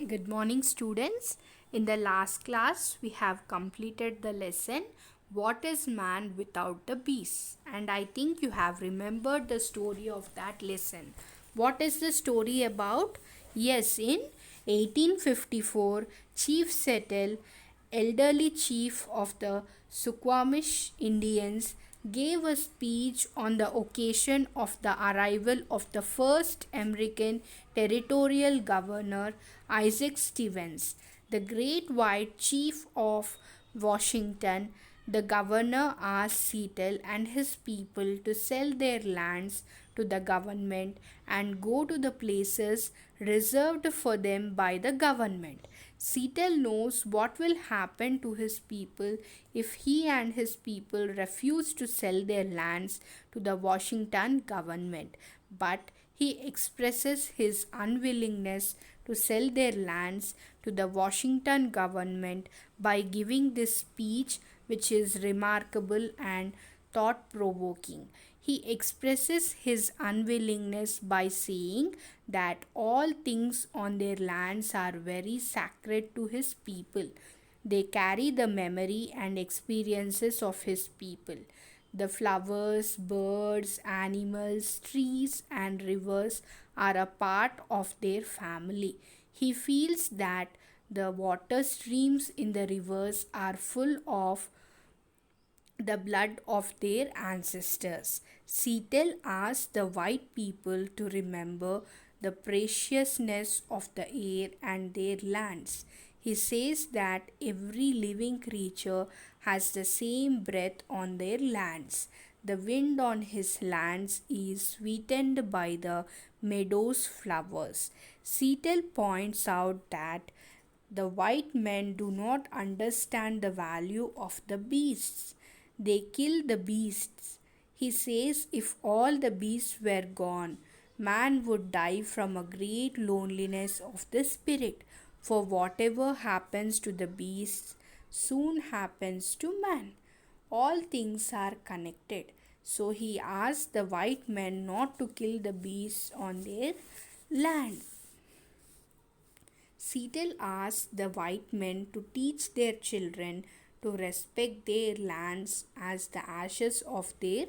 Good morning, students. In the last class, we have completed the lesson What is Man Without the Beast? And I think you have remembered the story of that lesson. What is the story about? Yes, in 1854, Chief Settle, elderly chief of the Suquamish Indians, gave a speech on the occasion of the arrival of the first American territorial governor, Isaac Stevens, the great white chief of Washington. The governor asked Seattle and his people to sell their lands to the government and go to the places reserved for them by the government. Seattle knows what will happen to his people if he and his people refuse to sell their lands to the Washington government, but he expresses his unwillingness to sell their lands to the Washington government by giving this speech, which is remarkable and thought provoking. He expresses his unwillingness by saying that all things on their lands are very sacred to his people. They carry the memory and experiences of his people. The flowers, birds, animals, trees, and rivers are a part of their family. He feels that the water streams in the rivers are full of the blood of their ancestors. Seattle asked the white people to remember the preciousness of the air and their lands. He says that every living creature has the same breath on their lands. The wind on his lands is sweetened by the meadow's flowers. Seattle points out that the white men do not understand the value of the beasts. They kill the beasts. He says if all the beasts were gone, man would die from a great loneliness of the spirit. For whatever happens to the beasts soon happens to man. All things are connected. So he asked the white men not to kill the beasts on their land. Seattle asked the white men to teach their children to respect their lands as the ashes of their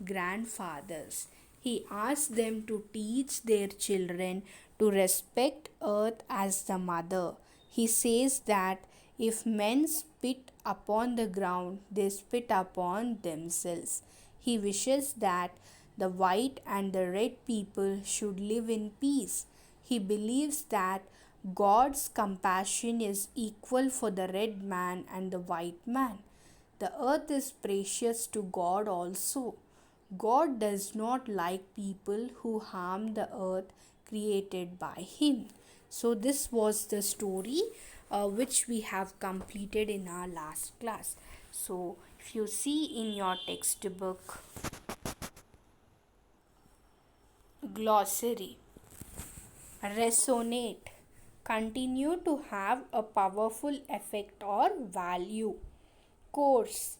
grandfathers. He asked them to teach their children to respect earth as the mother. He says that if men spit upon the ground, they spit upon themselves. He wishes that the white and the red people should live in peace. He believes that God's compassion is equal for the red man and the white man. The earth is precious to God also. God does not like people who harm the earth created by Him. So, this was the story which we have completed in our last class. So, if you see in your textbook, glossary, resonate, continue to have a powerful effect or value. Course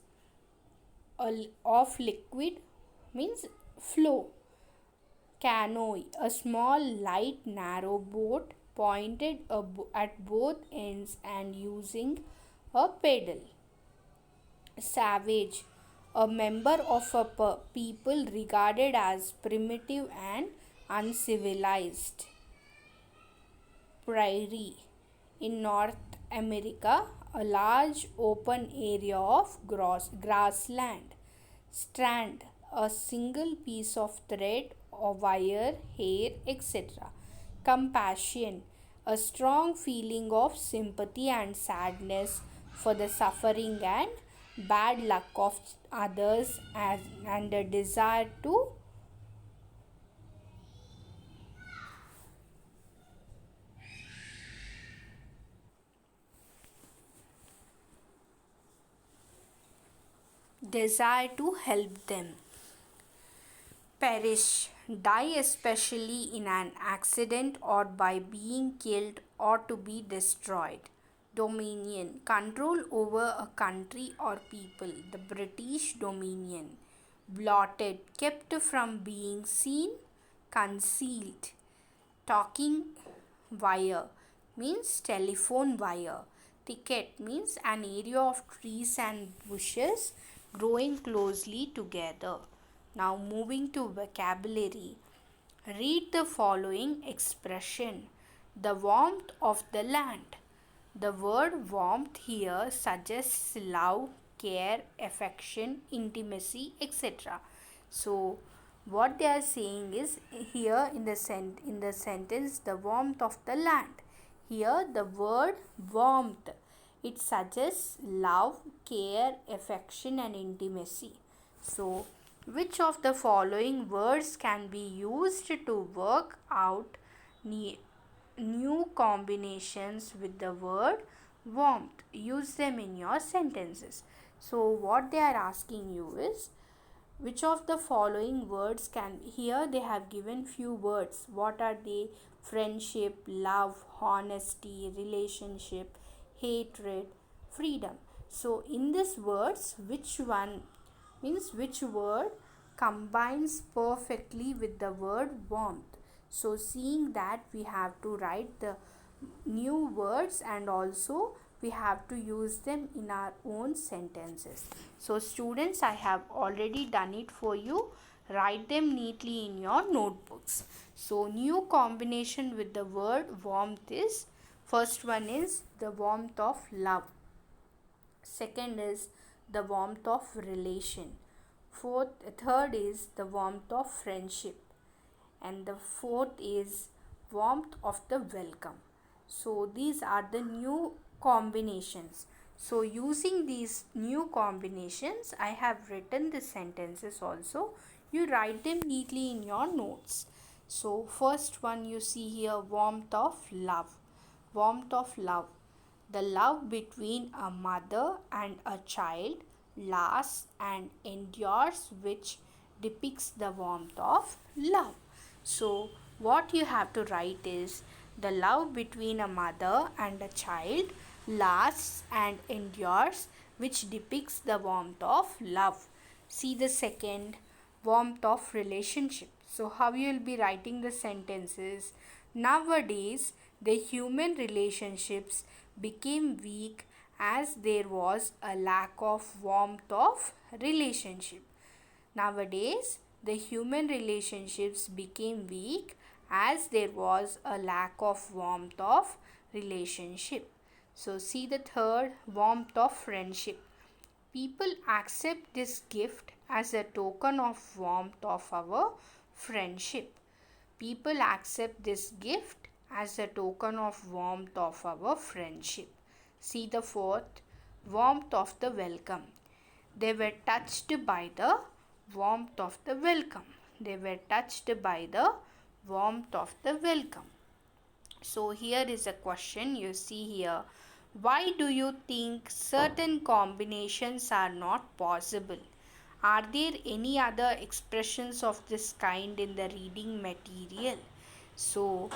of liquid means flow. Canoe, a small light narrow boat pointed at both ends and using a paddle. Savage, a member of a people regarded as primitive and uncivilized. Prairie, in North America, a large open area of grassland. Strand, a single piece of thread or wire, hair, etc. Compassion, a strong feeling of sympathy and sadness for the suffering and bad luck of others, and a desire to help them. Perish, die, especially in an accident or by being killed or to be destroyed. Dominion, control over a country or people, the British Dominion. Blotted, kept from being seen, concealed. Talking wire, means telephone wire. Thicket means an area of trees and bushes growing closely together. Now moving to vocabulary. Read the following expression. The warmth of the land. The word warmth here suggests love, care, affection, intimacy, etc. So, what they are saying is here in the sentence the warmth of the land. Here the word warmth, it suggests love, care, affection and intimacy. So, which of the following words can be used to work out new combinations with the word warmth? Use them in your sentences. So what they are asking you is, which of the following words can, here they have given few words. What are they? Friendship, love, honesty, relationship, hatred, freedom. So in these words, which one means which word combines perfectly with the word warmth? So seeing that, we have to write the new words and also we have to use them in our own sentences. So students, I have already done it for you. Write them neatly in your notebooks. So new combination with the word warmth is, first one is the warmth of love. Second is the warmth of relation. Third is the warmth of friendship. And the fourth is warmth of the welcome. So these are the new combinations. So using these new combinations, I have written the sentences also. You write them neatly in your notes. So first one you see here, warmth of love. Warmth of love. The love between a mother and a child lasts and endures, which depicts the warmth of love. So what you have to write is, the love between a mother and a child lasts and endures, which depicts the warmth of love. See the second, warmth of relationship. So how you will be writing the sentences? Nowadays, the human relationships became weak as there was a lack of warmth of relationship. Nowadays, the human relationships became weak as there was a lack of warmth of relationship. So see the third, warmth of friendship. People accept this gift as a token of warmth of our friendship. People accept this gift as a token of warmth of our friendship. See the fourth, warmth of the welcome. They were touched by the warmth of the welcome. They were touched by the warmth of the welcome. So here is a question you see here. Why do you think certain combinations are not possible? Are there any other expressions of this kind in the reading material? So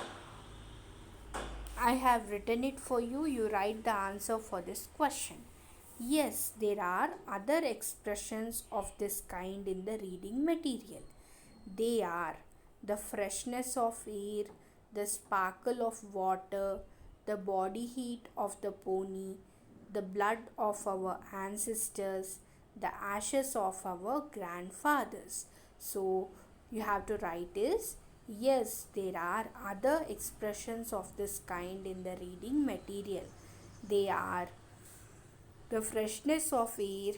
I have written it for you. You write the answer for this question. Yes, there are other expressions of this kind in the reading material. They are the freshness of air, the sparkle of water, the body heat of the pony, the blood of our ancestors, the ashes of our grandfathers. So you have to write is, yes, there are other expressions of this kind in the reading material. They are the freshness of air,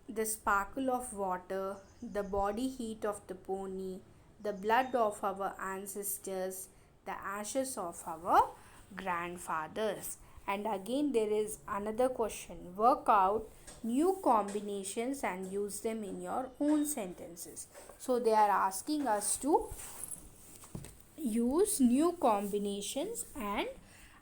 the sparkle of water, the body heat of the pony, the blood of our ancestors, the ashes of our grandfathers. And again there is another question. Work out new combinations and use them in your own sentences. So they are asking us to use new combinations and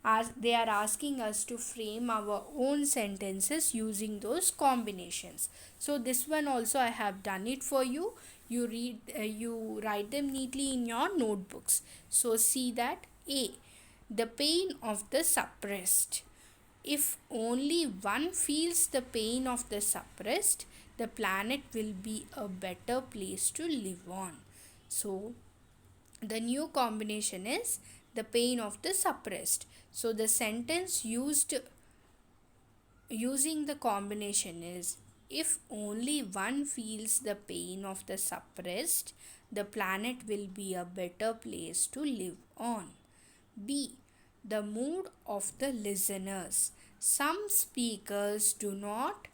as they are asking us to frame our own sentences using those combinations. So this one also I have done it for you. You write them neatly in your notebooks. So see that. A, the pain of the suppressed. If only one feels the pain of the suppressed, the planet will be a better place to live on. So the new combination is the pain of the suppressed. So the sentence using the combination is, if only one feels the pain of the suppressed, the planet will be a better place to live on. B. The mood of the listeners. Some speakers do not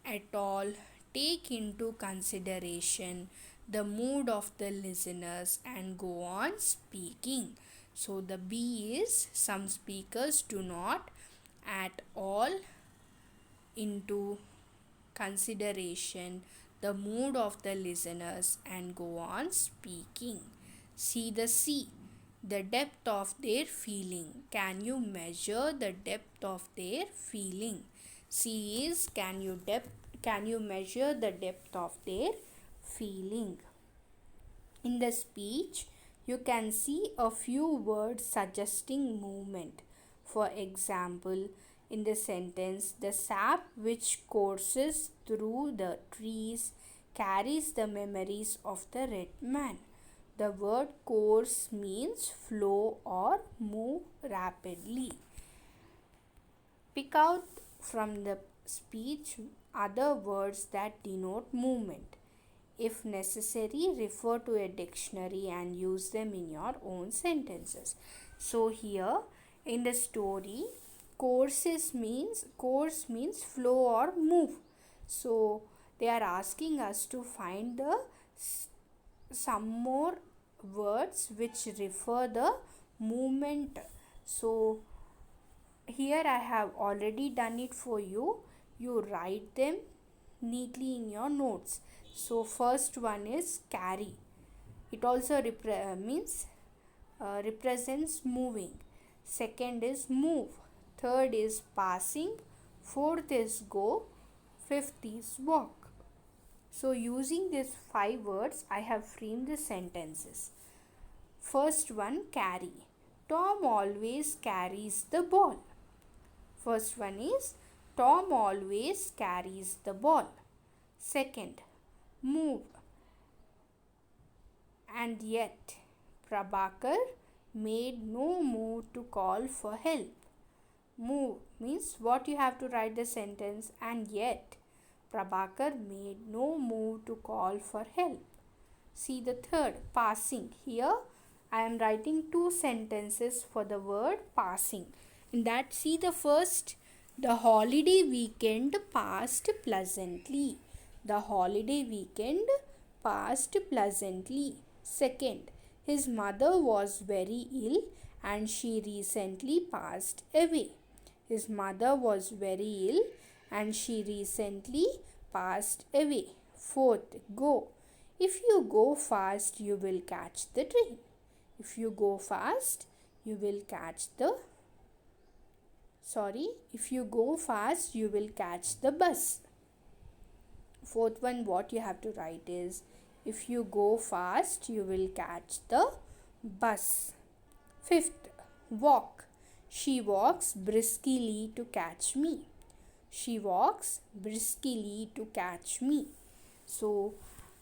at all take into consideration the mood of the listeners and go on speaking. So the B is, some speakers do not at all into consideration the mood of the listeners and go on speaking. See the C, the depth of their feeling. Can you measure the depth of their feeling? C is, can you measure the depth of their feeling? In the speech, you can see a few words suggesting movement. For example, in the sentence, the sap which courses through the trees carries the memories of the red man. The word course means flow or move rapidly. Pick out from the speech other words that denote movement. If necessary, refer to a dictionary and use them in your own sentences. So here in the story, course means flow or move. So they are asking us to find some more words which refer the movement. So here I have already done it for you. You write them neatly in your notes. So first one is carry. It also represents moving. Second is move. Third is passing. Fourth is go. Fifth is walk. So using these 5 words, I have framed the sentences. First one, carry. Tom always carries the ball. First one is, Tom always carries the ball. Second, move. And yet, Prabhakar made no move to call for help. Move means what you have to write the sentence, and yet Prabhakar made no move to call for help. See the third, passing. Here I am writing 2 sentences for the word passing. In that, see the first, the holiday weekend passed pleasantly. The holiday weekend passed pleasantly. Second, his mother was very ill and she recently passed away. His mother was very ill and she recently passed away. Fourth, go. If you go fast, you will catch the train. If you go fast, you will catch the if you go fast, you will catch the bus. Fourth one, what you have to write is, if you go fast, you will catch the bus. Fifth, walk. She walks briskly to catch me. She walks briskly to catch me. So,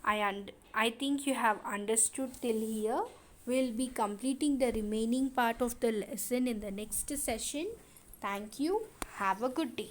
I think you have understood till here. We'll be completing the remaining part of the lesson in the next session. Thank you. Have a good day.